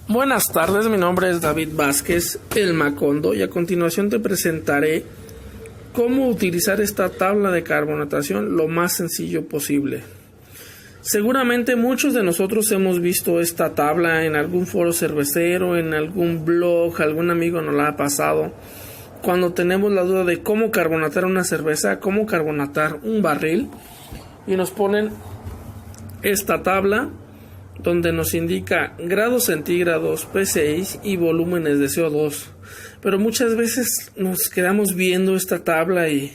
Buenas tardes, mi nombre es David Vázquez, el Macondo, y a continuación te presentaré cómo utilizar esta tabla de carbonatación lo más sencillo posible. Seguramente muchos de nosotros hemos visto esta tabla en algún foro cervecero, en algún blog, algún amigo nos la ha pasado. Cuando tenemos la duda de cómo carbonatar una cerveza, cómo carbonatar un barril, y nos ponen esta tabla donde nos indica grados centígrados, PCI y volúmenes de CO2. Pero muchas veces nos quedamos viendo esta tabla y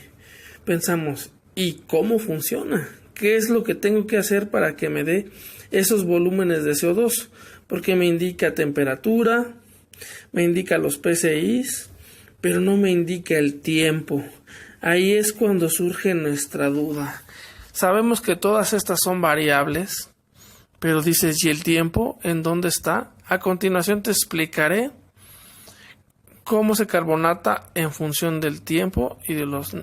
pensamos, ¿y cómo funciona? ¿Qué es lo que tengo que hacer para que me dé esos volúmenes de CO2? Porque me indica temperatura, me indica los PCI, pero no me indica el tiempo. Ahí es cuando surge nuestra duda. Sabemos que todas estas son variables, pero dices, ¿y el tiempo? ¿En dónde está? A continuación te explicaré cómo se carbonata en función del tiempo y de los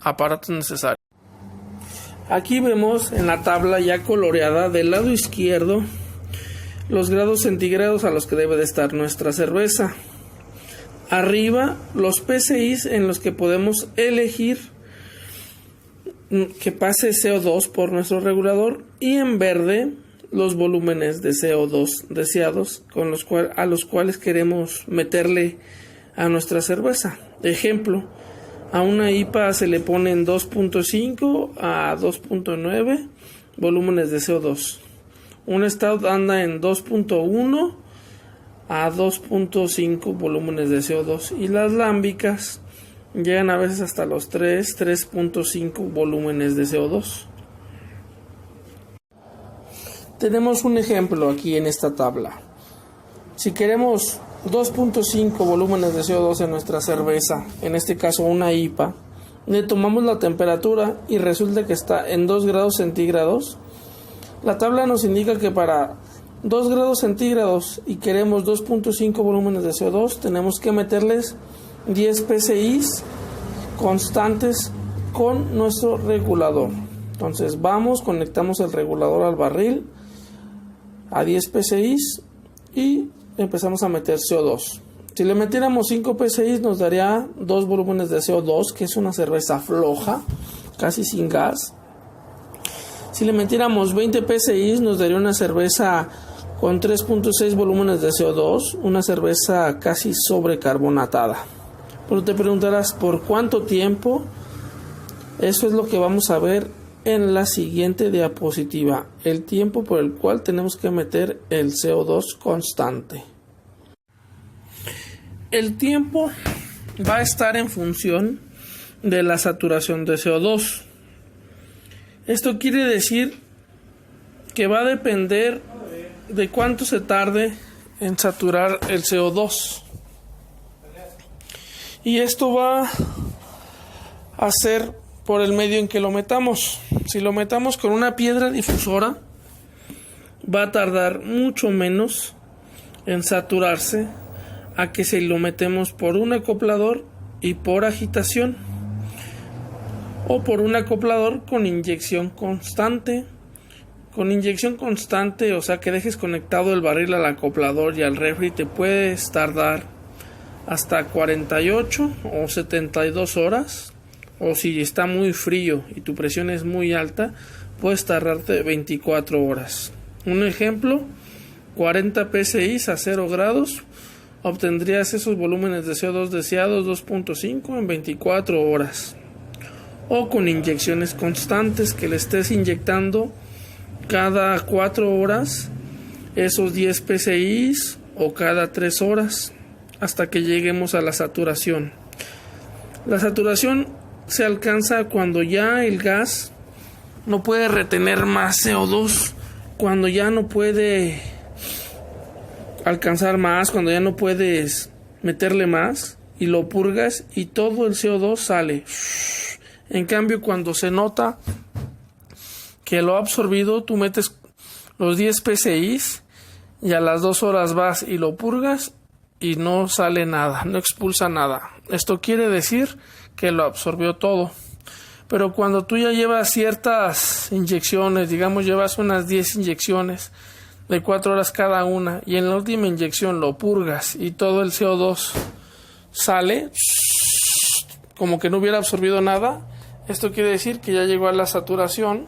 aparatos necesarios. Aquí vemos en la tabla ya coloreada del lado izquierdo los grados centígrados a los que debe de estar nuestra cerveza. Arriba los PCI en los que podemos elegir que pase CO2 por nuestro regulador, y en verde los volúmenes de CO2 deseados a los cuales queremos meterle a nuestra cerveza. Ejemplo, a una IPA se le ponen 2.5 a 2.9 volúmenes de CO2. Un Stout anda en 2.1 a 2.5 volúmenes de CO2, y las lámbicas llegan a veces hasta los 3.5 volúmenes de CO2. Tenemos un ejemplo aquí en esta tabla. Si queremos 2.5 volúmenes de CO2 en nuestra cerveza, en este caso una IPA, le tomamos la temperatura y resulta que está en 2 grados centígrados. La tabla nos indica que para 2 grados centígrados y queremos 2.5 volúmenes de CO2, tenemos que meterles 10 PCI constantes con nuestro regulador. Entonces conectamos el regulador al barril a 10 PCI y empezamos a meter CO2. Si le metiéramos 5 PCI nos daría 2 volúmenes de CO2, que es una cerveza floja, casi sin gas. Si le metiéramos 20 PCI nos daría una cerveza con 3.6 volúmenes de CO2, una cerveza casi sobrecarbonatada. Pero te preguntarás, ¿por cuánto tiempo? Eso es lo que vamos a ver en la siguiente diapositiva, el tiempo por el cual tenemos que meter el CO2 constante. El tiempo va a estar en función de la saturación de CO2. Esto quiere decir que va a depender de cuánto se tarde en saturar el CO2. Y esto va a ser por el medio en que lo metamos. Si lo metamos con una piedra difusora, va a tardar mucho menos en saturarse a que si lo metemos por un acoplador y por agitación, o por un acoplador con inyección constante. Con inyección constante, o sea que dejes conectado el barril al acoplador y al refri, te puedes tardar hasta 48 o 72 horas. O si está muy frío y tu presión es muy alta, puedes tardarte 24 horas. Un ejemplo, 40 PCI a 0 grados, obtendrías esos volúmenes de CO2 deseados 2.5 en 24 horas. O con inyecciones constantes, que le estés inyectando cada 4 horas esos 10 PCI o cada 3 horas hasta que lleguemos a la saturación. La saturación se alcanza cuando ya el gas no puede retener más CO2, cuando ya no puede alcanzar más, cuando ya no puedes meterle más y lo purgas y todo el CO2 sale. En cambio, cuando se nota que lo ha absorbido, tú metes los 10 PCI y a las 2 horas vas y lo purgas y no sale nada, no expulsa nada. Esto quiere decir que lo absorbió todo. Pero cuando tú ya llevas ciertas inyecciones, digamos llevas unas 10 inyecciones de 4 horas cada una, y en la última inyección lo purgas y todo el CO2 sale como que no hubiera absorbido nada, esto quiere decir que ya llegó a la saturación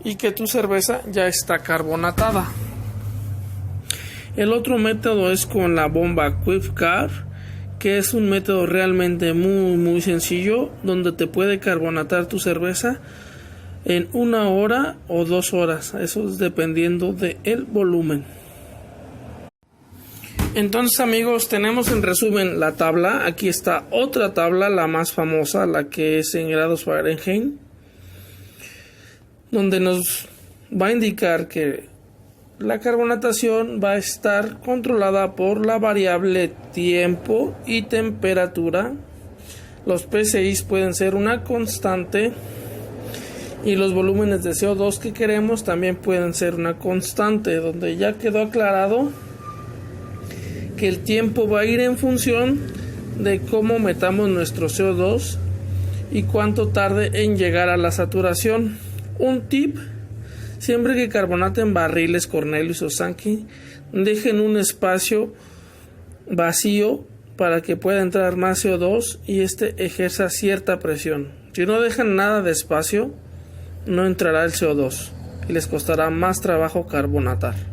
y que tu cerveza ya está carbonatada. El otro método es con la bomba QuickCarb, que es un método realmente muy sencillo, donde te puede carbonatar tu cerveza en 1 hora o 2 horas, eso es dependiendo del volumen. Entonces, amigos, tenemos en resumen la tabla. Aquí está otra tabla, la más famosa, la que es en grados Fahrenheit, donde nos va a indicar que la carbonatación va a estar controlada por la variable tiempo y temperatura. Los PCIs pueden ser una constante y los volúmenes de CO2 que queremos también pueden ser una constante, donde ya quedó aclarado que el tiempo va a ir en función de cómo metamos nuestro CO2 y cuánto tarde en llegar a la saturación. Un tip: siempre que carbonaten barriles Cornelius o Sankey, dejen un espacio vacío para que pueda entrar más CO2 y ejerza cierta presión. Si no dejan nada de espacio, no entrará el CO2 y les costará más trabajo carbonatar.